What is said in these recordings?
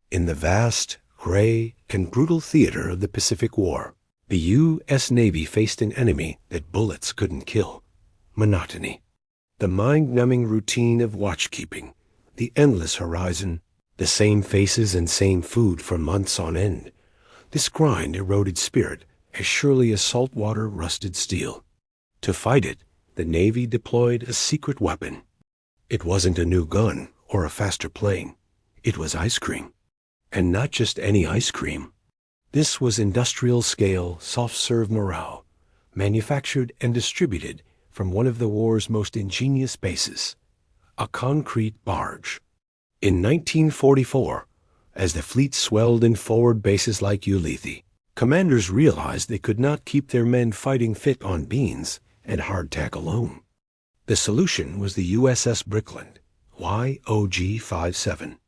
In the vast, gray, and brutal theater of the Pacific War, the U.S. Navy faced an enemy that bullets couldn't kill: monotony. The mind-numbing routine of watchkeeping, the endless horizon, the same faces and same food for months on end. This grind eroded spirit as surely as salt water rusted steel. To fight it, the Navy deployed a secret weapon. It wasn't a new gun or a faster plane. It was ice cream. And not just any ice cream. This was industrial-scale, soft-serve morale, manufactured and distributed from one of the war's most ingenious bases, a concrete barge. In 1944, as the fleet swelled in forward bases like Ulithi, commanders realized they could not keep their men fighting fit on beans and hardtack alone. The solution was the USS Brickland, YOG-57.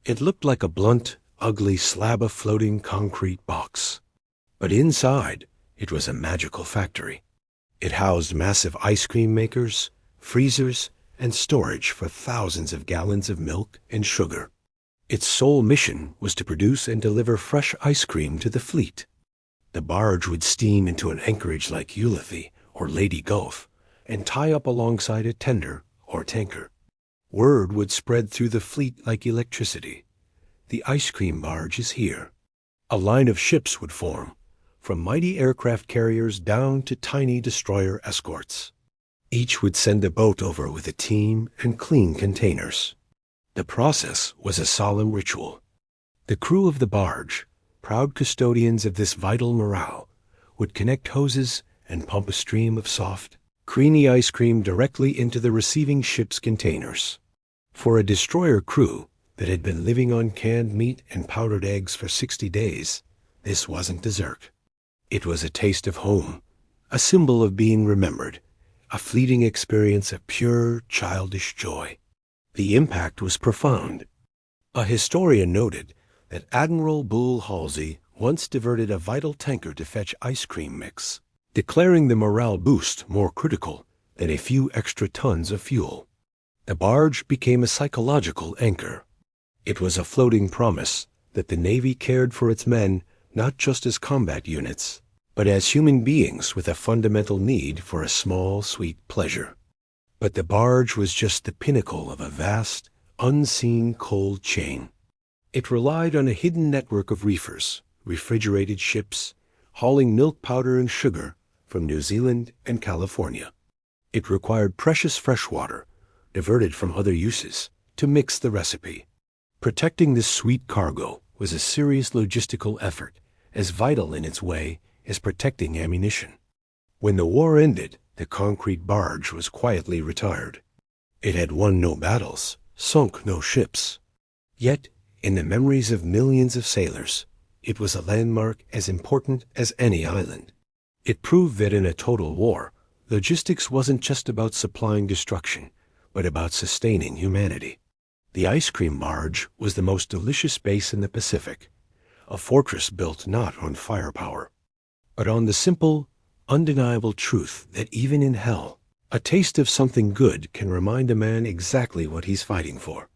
It looked like a blunt, ugly slab of floating concrete box. But inside, it was a magical factory. It housed massive ice cream makers, freezers, and storage for thousands of gallons of milk and sugar. Its sole mission was to produce and deliver fresh ice cream to the fleet. The barge would steam into an anchorage like Ulithi or Lady Gulf and tie up alongside a tender or tanker. Word would spread through the fleet like electricity. The ice cream barge is here. A line of ships would form, from mighty aircraft carriers down to tiny destroyer escorts. Each would send a boat over with a team and clean containers. The process was a solemn ritual. The crew of the barge, proud custodians of this vital morale, would connect hoses and pump a stream of soft, creamy ice cream directly into the receiving ship's containers. For a destroyer crew that had been living on canned meat and powdered eggs for 60 days, this wasn't dessert. It was a taste of home, a symbol of being remembered, a fleeting experience of pure, childish joy. The impact was profound. A historian noted that Admiral Bull Halsey once diverted a vital tanker to fetch ice cream mix, declaring the morale boost more critical than a few extra tons of fuel. The barge became a psychological anchor. It was a floating promise that the Navy cared for its men not just as combat units, but as human beings with a fundamental need for a small, sweet pleasure. But the barge was just the pinnacle of a vast, unseen cold chain. It relied on a hidden network of reefers, refrigerated ships, hauling milk powder and sugar from New Zealand and California. It required precious fresh water, diverted from other uses, to mix the recipe. Protecting this sweet cargo was a serious logistical effort, as vital in its way as protecting ammunition. When the war ended, the concrete barge was quietly retired. It had won no battles, sunk no ships. Yet, in the memories of millions of sailors, it was a landmark as important as any island. It proved that in a total war, logistics wasn't just about supplying destruction, but about sustaining humanity. The ice cream barge was the most delicious base in the Pacific, a fortress built not on firepower, but on the simple, undeniable truth that even in hell, a taste of something good can remind a man exactly what he's fighting for.